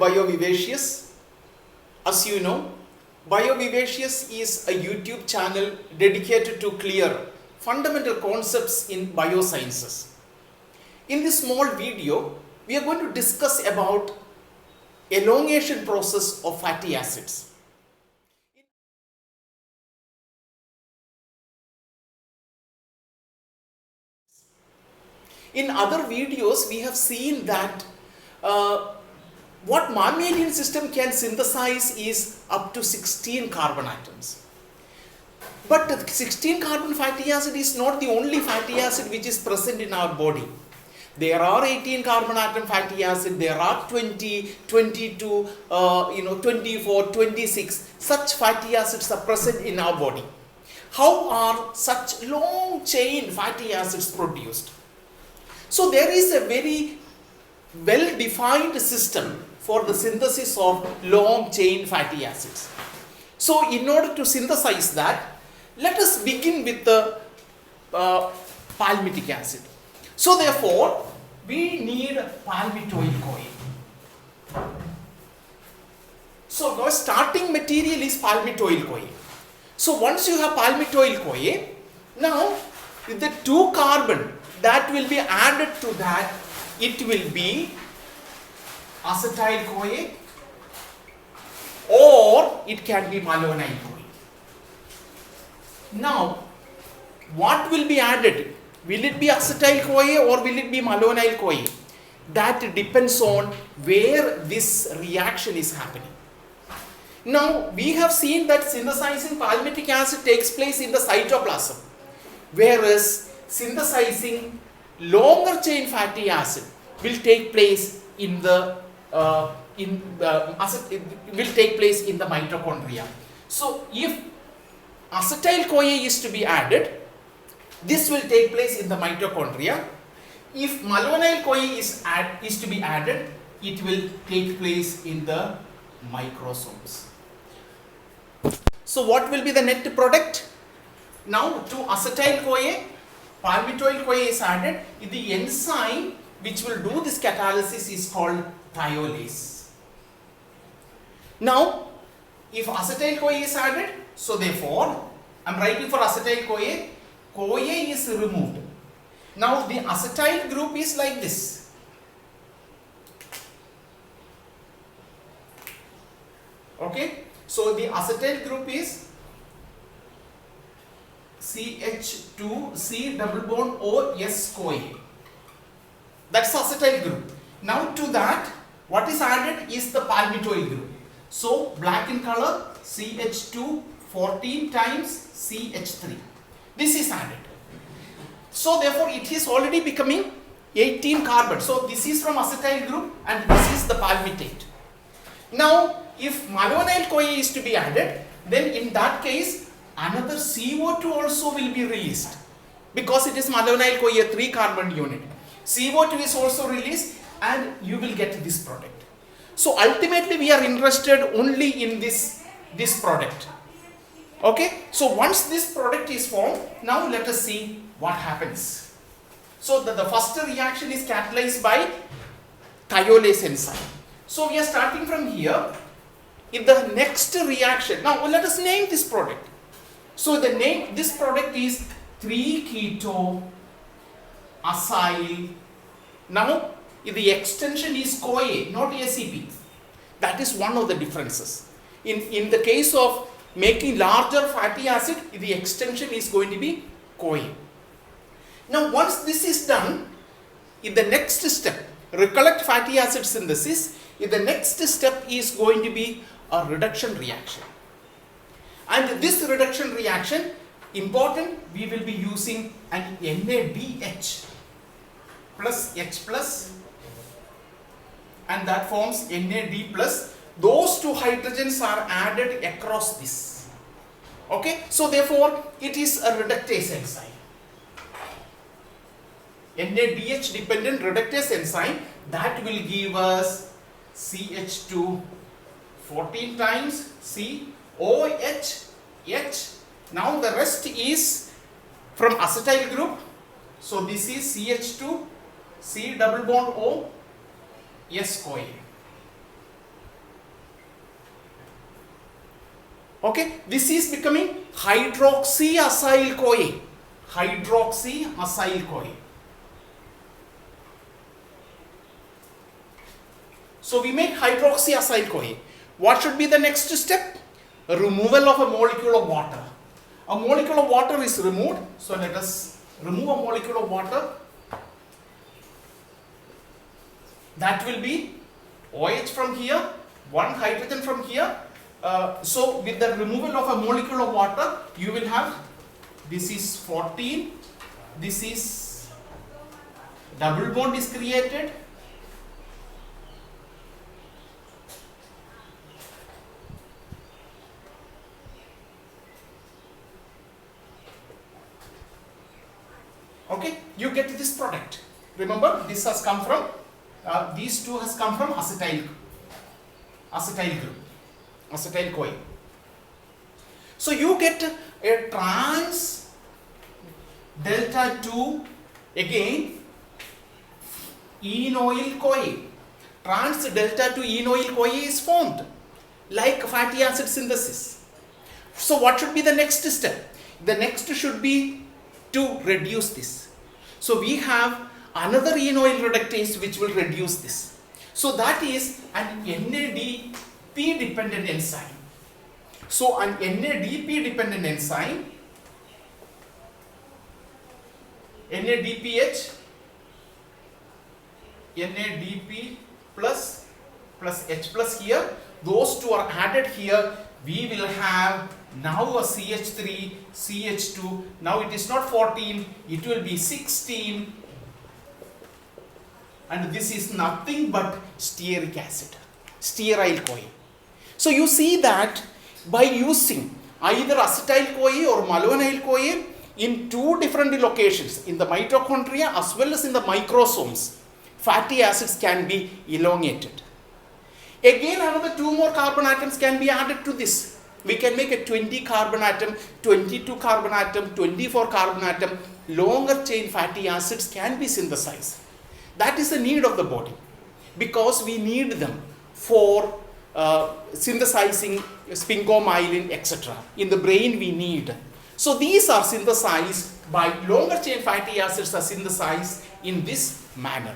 BioVivacious. As you know, BioVivacious is a YouTube channel dedicated to clear fundamental concepts in biosciences. In this small video, we are going to discuss about elongation process of fatty acids. In other videos, we have seen that what mammalian system can synthesize is up to 16 carbon atoms. But the 16 carbon fatty acid is not the only fatty acid which is present in our body. There are 18 carbon atom fatty acid, there are 20, 22, 24, 26. Such fatty acids are present in our body. How are such long chain fatty acids produced? So there is a very well defined system for the synthesis of long chain fatty acids. So in order to synthesize that, let us begin with the palmitic acid. So therefore, we need palmitoyl-CoA. So our starting material is palmitoyl-CoA. So once you have palmitoyl-CoA, now with the 2 carbon that will be added to that, it will be acetyl-CoA or it can be malonyl-CoA. Now, what will be added? Will it be acetyl-CoA or will it be malonyl-CoA? That depends on where this reaction is happening. Now, we have seen that synthesizing palmitic acid takes place in the cytoplasm, whereas synthesizing longer chain fatty acid will take place in the mitochondria. So if acetyl-CoA is to be added, this will take place in the mitochondria. If malonyl-CoA is to be added, it will take place in the microsomes. So what will be the net product? Now to acetyl-CoA, palmitoyl-CoA is added. The enzyme which will do this catalysis is called thiolase. Now, if acetyl-CoA is added, so therefore, I am writing for acetyl-CoA, CoA is removed. Now, the acetyl group is like this. Okay, so the acetyl group is CH2C double bond OS-CoA. That's acetyl group. Now to that, what is added is the palmitoyl group. So black in color, CH2 14 times CH3. This is added. So therefore it is already becoming 18 carbon. So this is from acetyl group and this is the palmitate. Now if malonyl-CoA is to be added, then in that case another CO2 also will be released, because it is malonyl-CoA 3 carbon unit. CO2 is also released and you will get this product. So ultimately we are interested only in this product. Okay, so once this product is formed, now let us see what happens. So the first reaction is catalyzed by thiolase enzyme. So we are starting from here. In the next reaction, now let us name this product. So the name, this product is 3-keto acyl. Now the extension is CoA, not ACP. That is one of the differences. In the case of making larger fatty acid, the extension is going to be CoA. Now once this is done, in the next step, recollect fatty acid synthesis, in the next step is going to be a reduction reaction. And this reduction reaction, important, we will be using an NADH plus H plus, and that forms NAD plus. Those 2 hydrogens are added across this. Okay, so therefore it is a reductase enzyme. NADH dependent reductase enzyme that will give us CH2 14 times C OH H. Now the rest is from acetyl group. So this is CH2 C double bond O S-CoA. Okay, this is becoming hydroxyacyl-CoA. Hydroxyacyl-CoA. So we make hydroxyacyl-CoA. What should be the next step? A removal of a molecule of water. A molecule of water is removed. So let us remove a molecule of water. That will be OH from here, one hydrogen from here. So with the removal of a molecule of water, you will have, this is 14, this is double bond is created. Okay, you get this product. Remember, this has come from, these two has come from acetyl group, acetyl-CoA. So you get a trans delta 2 again enoyl-CoA. Trans delta 2 enoyl-CoA is formed like fatty acid synthesis. So what should be the next step? The next should be to reduce this. So we have another enoyl reductase which will reduce this. So that is an NADP dependent enzyme. So an NADP dependent enzyme, NADPH, NADP plus H plus here, those two are added here. We will have now a CH3, CH2. Now it is not 14, it will be 16. And this is nothing but stearic acid, stearoyl-CoA. So you see that by using either acetyl-CoA or malonyl-CoA in two different locations, in the mitochondria as well as in the microsomes, fatty acids can be elongated. Again, another 2 more carbon atoms can be added to this. We can make a 20 carbon atom, 22 carbon atom, 24 carbon atom. Longer chain fatty acids can be synthesized. That is the need of the body, because we need them for synthesizing sphingomyelin, etc. In the brain we need. So these are synthesized by longer chain fatty acids are synthesized in this manner.